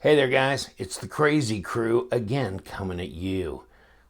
Hey there, guys. It's the Crazy Crew again coming at you.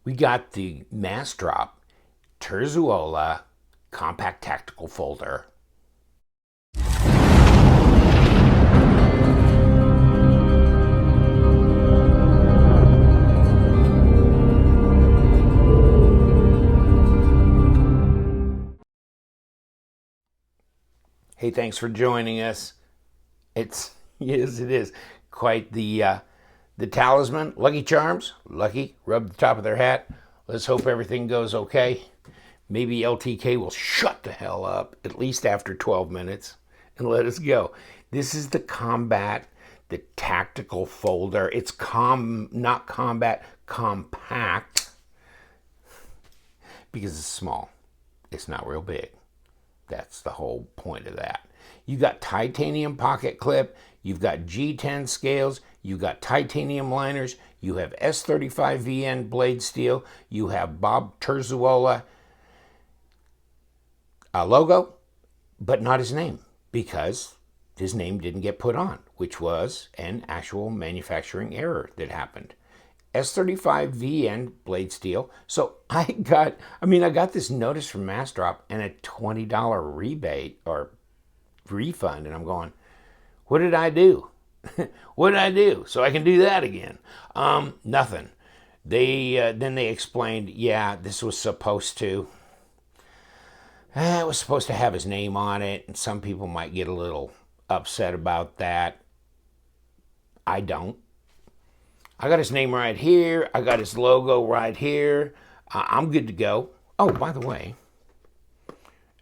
We got the Massdrop Terzuola Compact Tactical Folder. Hey, thanks for joining us. Yes, it is quite the talisman. Lucky Charms, Lucky, rub the top of their hat. Let's hope everything goes okay. Maybe LTK will shut the hell up, at least after 12 minutes, and let us go. This is the combat, the tactical folder. It's not combat, compact, because it's small. It's not real big. That's the whole point of that. You got titanium pocket clip, you've got G10 scales, you got titanium liners, you have S35 VN blade steel, you have Bob Terzuola logo, but not his name, because his name didn't get put on, which was an actual manufacturing error that happened. S35 VN blade steel. So I got this notice from Massdrop and a $20 rebate or refund, and I'm going, what did I do? What did I do so I can do that again? Nothing. Then they explained, yeah, this was supposed to. It was supposed to have his name on it, and some people might get a little upset about that. I don't. I got his name right here. I got his logo right here. I'm good to go. Oh, by the way,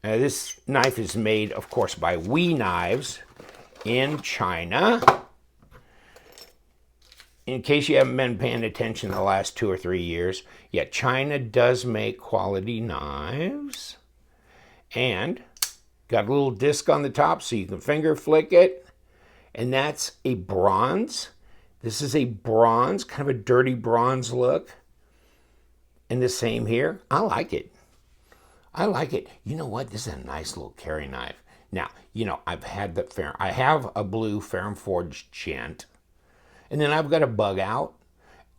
this knife is made, of course, by We Knives in China. In case you haven't been paying attention the last 2 or 3 years, yeah, China does make quality knives. And got a little disc on the top so you can finger flick it. And that's a bronze. This is a bronze, kind of a dirty bronze look. And the same here. I like it. I like it. You know what? This is a nice little carry knife. Now, I've had I have a blue Ferrum Forged Gent. And then I've got a bug out.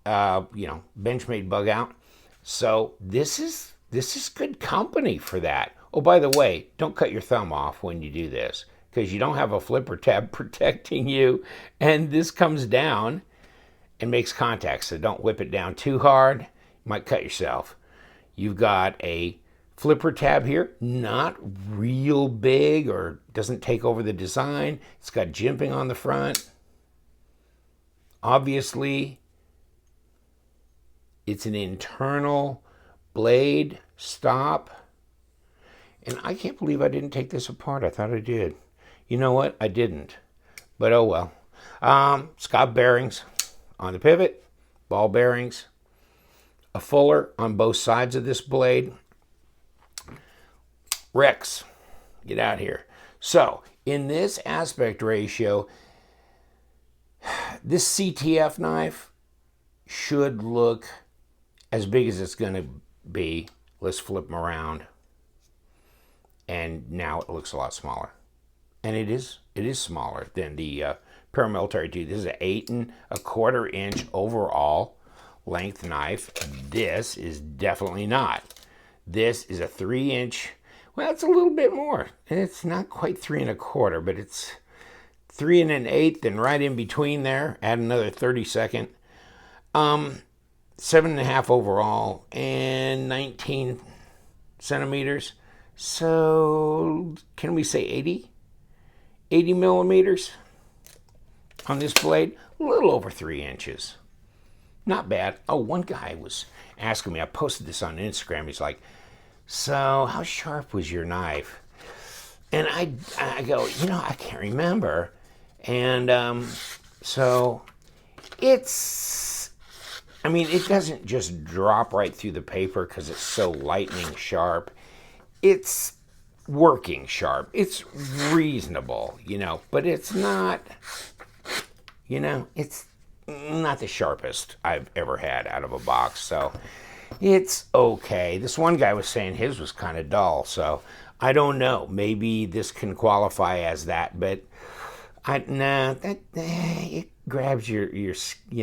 Benchmade bug out. So this is good company for that. Oh, by the way, don't cut your thumb off when you do this, because you don't have a flipper tab protecting you, and this comes down and makes contact, so don't whip it down too hard. You might cut yourself. You've got a flipper tab here, not real big or doesn't take over the design. It's got jimping on the front. Obviously, it's an internal blade stop. And I can't believe I didn't take this apart. I thought I did. You know what? I didn't. But oh well. Scott bearings on the pivot, ball bearings, a fuller on both sides of this blade. Rex, get out here. So, in this aspect ratio, this CTF knife should look as big as it's going to be. Let's flip them around. And now it looks a lot smaller. And it is smaller than the paramilitary 2. This is an 8 1/4 inch overall length knife. This is definitely not. This is a 3 inch. Well, it's a little bit more. And it's not quite 3 1/4, but it's 3 1/8, and right in between there, add another 32nd. 7.5 overall and 19 centimeters. So, can we say 80? 80 millimeters on this blade? A little over 3 inches. Not bad. Oh, one guy was asking me, I posted this on Instagram, he's like, so how sharp was your knife? And I go, I can't remember. And so it doesn't just drop right through the paper because it's so lightning sharp. It's working sharp. It's reasonable, but it's not, it's not the sharpest I've ever had out of a box. So it's okay. This one guy was saying his was kind of dull. So I don't know. Maybe this can qualify as that, but grabs your you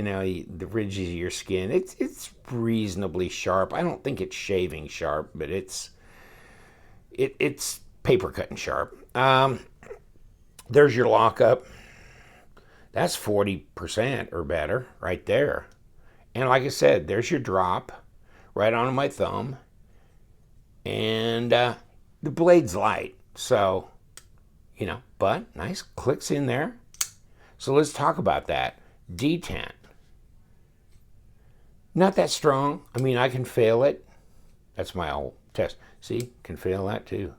know, the ridges of your skin. It's reasonably sharp. I don't think it's shaving sharp, but it's paper cutting sharp. There's your lockup. That's 40% or better right there. And like I said, there's your drop right on my thumb. And the blade's light, so, you know, but nice clicks in there. So let's talk about that. detent. Not that strong. I mean, I can fail it. That's my old test. See, can fail that too.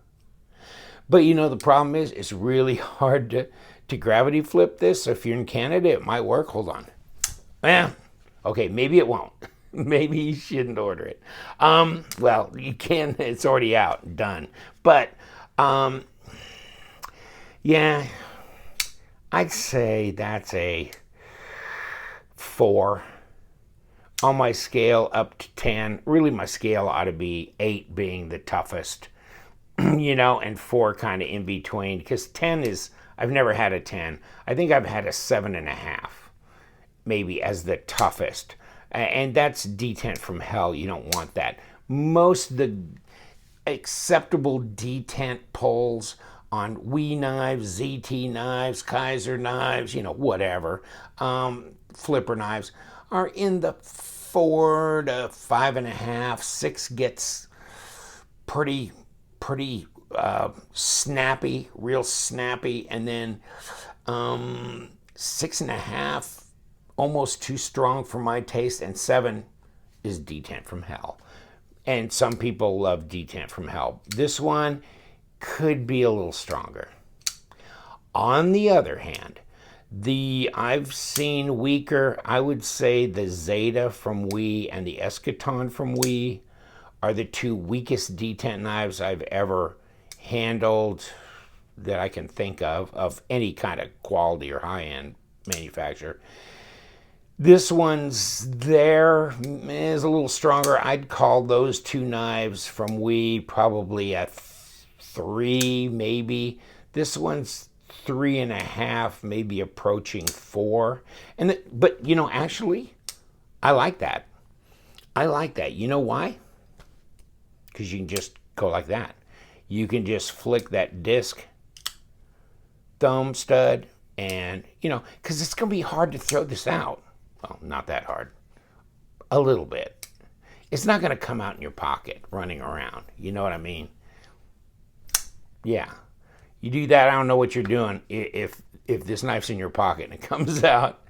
But you know, the problem is it's really hard to gravity flip this. So if you're in Canada, it might work. Hold on. Okay, maybe it won't. Maybe you shouldn't order it. Well, you can. It's already out, done. But yeah, I'd say that's a 4 on my scale up to 10. Really, my scale ought to be 8 being the toughest, you know, and 4 kind of in between. Because 10 is, I've never had a 10. I think I've had a 7.5, maybe, as the toughest. And that's detent from hell. You don't want that. Most of the acceptable detent pulls on WE knives, ZT knives, Kaiser knives, you know, whatever, flipper knives, are in the 4 to 5.5. 6 gets pretty snappy, real snappy, and then 6.5 almost too strong for my taste, and 7 is detent from hell. And some people love detent from hell. This one could be a little stronger. On the other hand, I've seen weaker, I would say the Zeta from WE and the Eschaton from WE are the 2 weakest detent knives I've ever handled that I can think of any kind of quality or high-end manufacturer. This one's there, is a little stronger. I'd call those 2 knives from WE probably at 3, maybe. This one's 3.5, maybe approaching 4. But you know, actually, I like that. I like that. You know why? Because you can just go like that. You can just flick that disc, thumb stud, and, you know, because it's going to be hard to throw this out. Well, not that hard. A little bit. It's not going to come out in your pocket running around. You know what I mean? Yeah. You do that, I don't know what you're doing. If this knife's in your pocket and it comes out,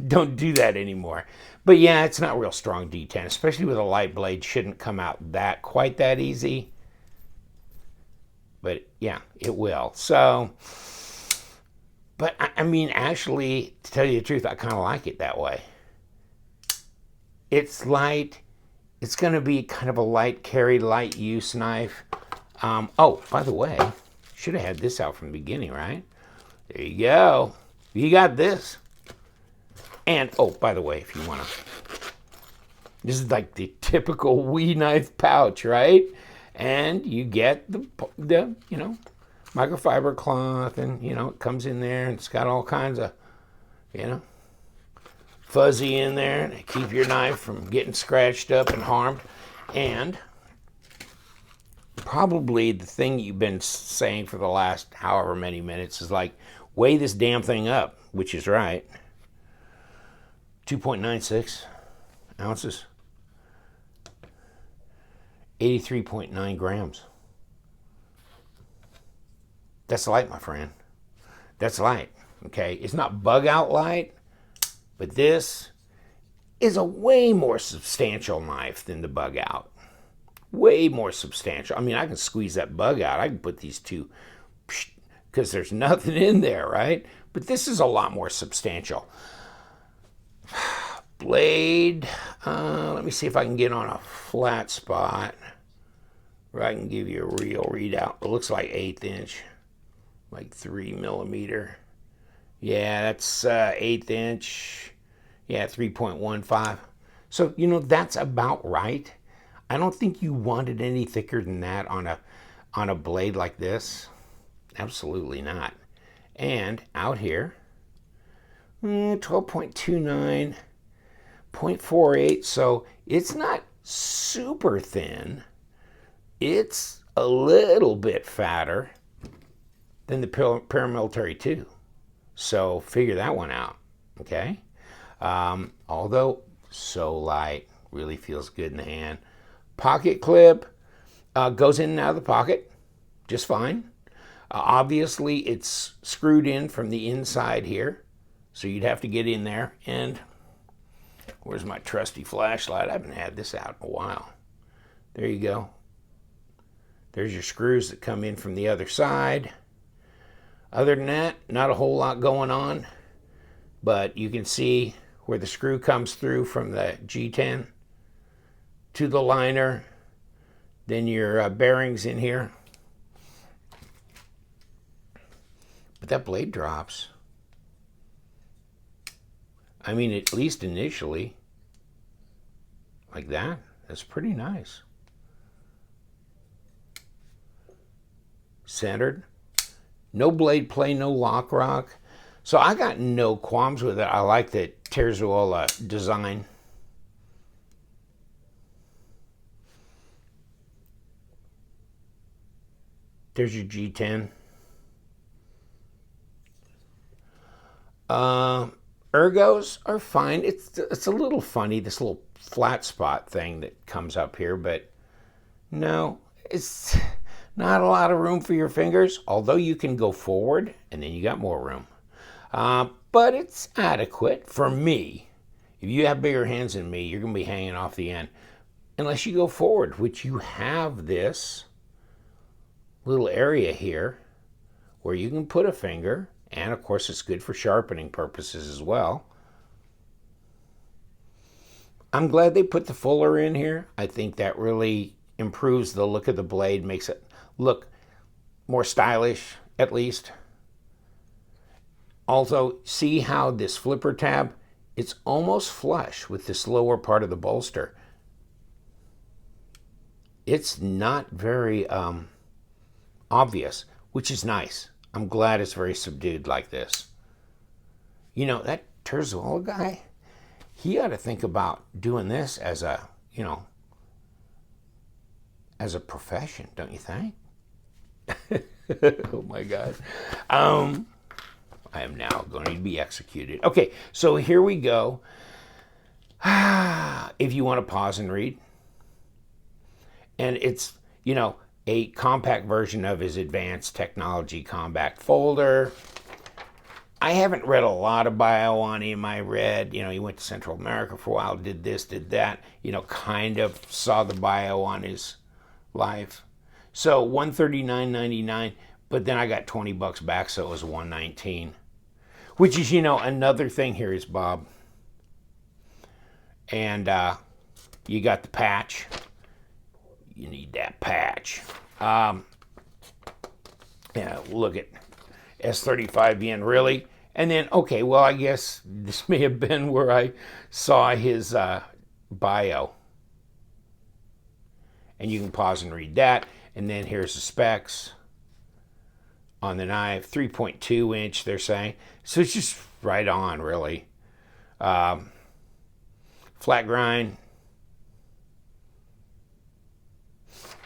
don't do that anymore. But yeah, it's not real strong detent, especially with a light blade. Shouldn't come out quite that easy. But yeah, it will. So, but I mean, actually, to tell you the truth, I kind of like it that way. It's light. It's going to be kind of a light carry, light use knife. Oh, by the way, should have had this out from the beginning, right? There you go. You got this. And, oh, by the way, if you want to, this is like the typical WE knife pouch, right? And you get the you know, microfiber cloth, and, you know, it comes in there, and it's got all kinds of, you know, fuzzy in there to keep your knife from getting scratched up and harmed. And probably the thing you've been saying for the last however many minutes is like, weigh this damn thing up, which is right. 2.96 ounces. 83.9 grams. That's light, my friend. That's light, okay? It's not bug out light, but this is a way more substantial knife than the bug out. Way more substantial. I mean, I can squeeze that bug out. I can put these 2, because there's nothing in there, right? But this is a lot more substantial. Blade, let me see if I can get on a flat spot where I can give you a real readout. It looks like 1/8 inch, like 3 millimeter. Yeah, that's 1/8 inch. Yeah, 3.15. So, you know, that's about right. I don't think you wanted any thicker than that on a blade like this. Absolutely not. And out here, 12.29, 0.48, so it's not super thin. It's a little bit fatter than the Paramilitary 2. So figure that one out, okay? Although so light, really feels good in the hand. Pocket clip goes in and out of the pocket just fine. Obviously, it's screwed in from the inside here, so you'd have to get in there. And where's my trusty flashlight? I haven't had this out in a while. There you go. There's your screws that come in from the other side. Other than that, not a whole lot going on, but you can see where the screw comes through from the G10 to the liner, then your bearings in here. But that blade drops. I mean, at least initially, like that. That's pretty nice. Centered. No blade play, no lock rock. So I got no qualms with it. I like the Terzuola design. There's your G10. Ergos are fine. It's a little funny, this little flat spot thing that comes up here, but no, it's not a lot of room for your fingers, although you can go forward and then you got more room. But it's adequate for me. If you have bigger hands than me, you're going to be hanging off the end. Unless you go forward, which you have this little area here where you can put a finger, and of course it's good for sharpening purposes as well. I'm glad they put the fuller in here. I think that really improves the look of the blade, makes it look more stylish at least. Also, see how this flipper tab, it's almost flush with this lower part of the bolster. It's not very obvious, which is nice. I'm glad it's very subdued like this. You know, that Terzuola guy, he ought to think about doing this as a, you know, as a profession, don't you think? Oh my God. I am now going to be executed. Okay, so here we go. If you want to pause and read. And it's, you know, a compact version of his Advanced Technology Compact folder. I haven't read a lot of bio on him. I read, you know, he went to Central America for a while, did this, did that, you know, kind of saw the bio on his life. So $139.99, but then I got $20 back, so it was $119. Which is, you know, another thing here is, Bob. And you got the patch. You need that patch. Yeah, look at S35VN, really? And then, okay, well, I guess this may have been where I saw his bio. And you can pause and read that. And then here's the specs on the knife. 3.2 inch, they're saying. So it's just right on, really. Flat grind.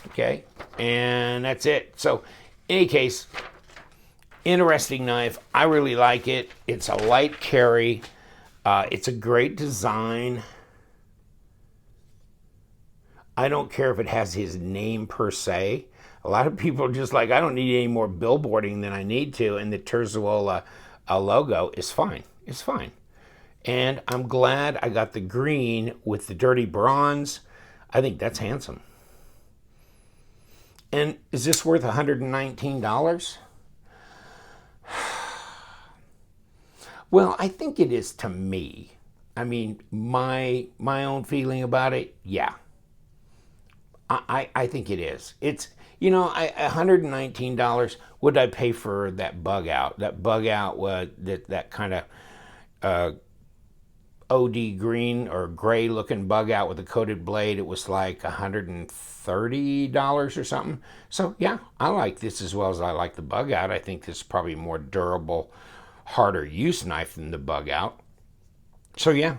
Okay, and that's it. So, in any case, interesting knife. I really like it. It's a light carry. It's a great design. I don't care if it has his name per se. A lot of people are just like, I don't need any more billboarding than I need to, and the Terzuola logo is fine. It's fine. And I'm glad I got the green with the dirty bronze. I think that's handsome. And is this worth $119? Well, I think it is to me. I mean, my own feeling about it, yeah. I think it is. It's, you know, $119, what did I pay for that bug out? That bug out was that kind of OD green or gray looking bug out with a coated blade. It was like $130 or something. So yeah, I like this as well as I like the bug out. I think this is probably more durable harder use knife than the Bug Out. So yeah,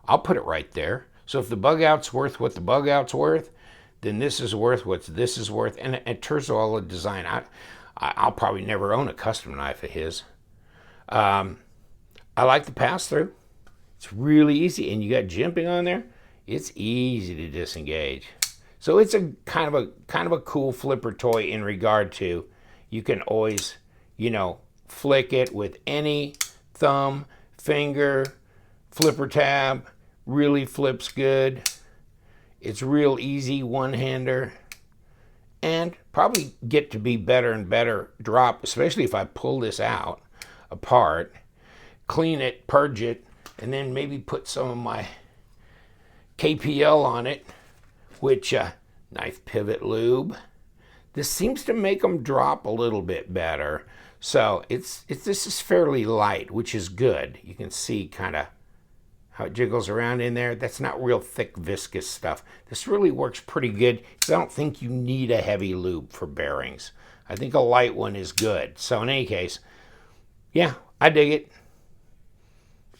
I'll put it right there. So if the Bug Out's worth what the Bug Out's worth, then this is worth what this is worth. And Terzuola design, I'll probably never own a custom knife of his. I like the pass-through. It's really easy, and you got jimping on there. It's easy to disengage. So it's a kind of a cool flipper toy in regard to you can always, flick it with any thumb, finger, flipper tab. Really flips good. It's real easy one-hander, and probably get to be better and better drop, especially if I pull this out apart, clean it, purge it, and then maybe put some of my KPL on it, which knife pivot lube. This seems to make them drop a little bit better. So this is fairly light, which is good. You can see kind of how it jiggles around in there. That's not real thick, viscous stuff. This really works pretty good because I don't think you need a heavy lube for bearings. I think a light one is good. So in any case, yeah, I dig it.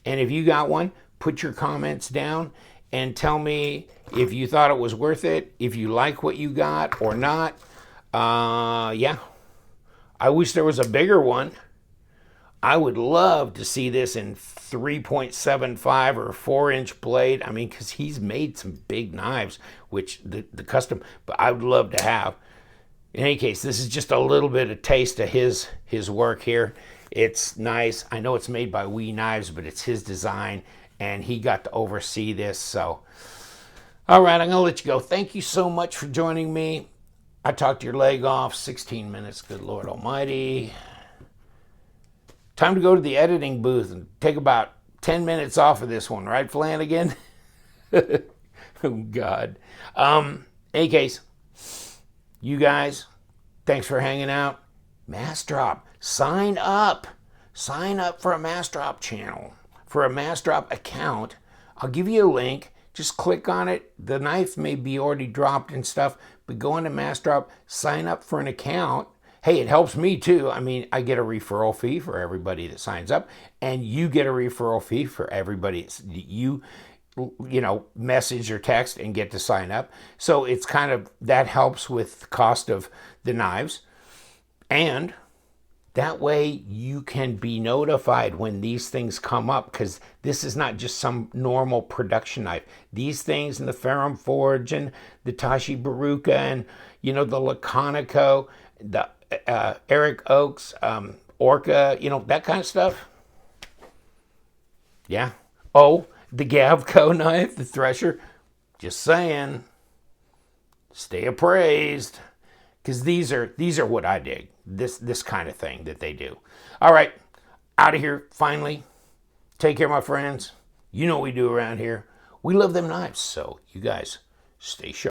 And if you got one, put your comments down and tell me if you thought it was worth it, if you like what you got or not. Yeah, I wish there was a bigger one. I would love to see this in 3.75 or 4-inch blade. I mean, because he's made some big knives, which the custom, but I would love to have. In any case, this is just a little bit of taste of his work here. It's nice. I know it's made by Wee Knives, but it's his design, and he got to oversee this. So, all right, I'm going to let you go. Thank you so much for joining me. I talked your leg off. 16 minutes, good Lord Almighty. Time to go to the editing booth and take about 10 minutes off of this one, right, Flanagan? Oh, God. Any case, you guys, thanks for hanging out. Massdrop, sign up. Sign up for a Massdrop channel, for a Massdrop account. I'll give you a link. Just click on it. The knife may be already dropped and stuff, but go into Massdrop, sign up for an account. Hey, it helps me too. I mean, I get a referral fee for everybody that signs up, and you get a referral fee for everybody you message or text and get to sign up. So it's kind of, that helps with the cost of the knives. And that way you can be notified when these things come up, because this is not just some normal production knife. These things, and the Ferrum Forge and the Tashi Baruka and, the Laconico, the Eric Oaks, Orca, that kind of stuff. Yeah. Oh, the Gavco knife, the Thresher. Just saying. Stay appraised. Because these are what I dig. This kind of thing that they do. All right. Out of here, finally. Take care, my friends. You know what we do around here. We love them knives. So you guys stay sharp.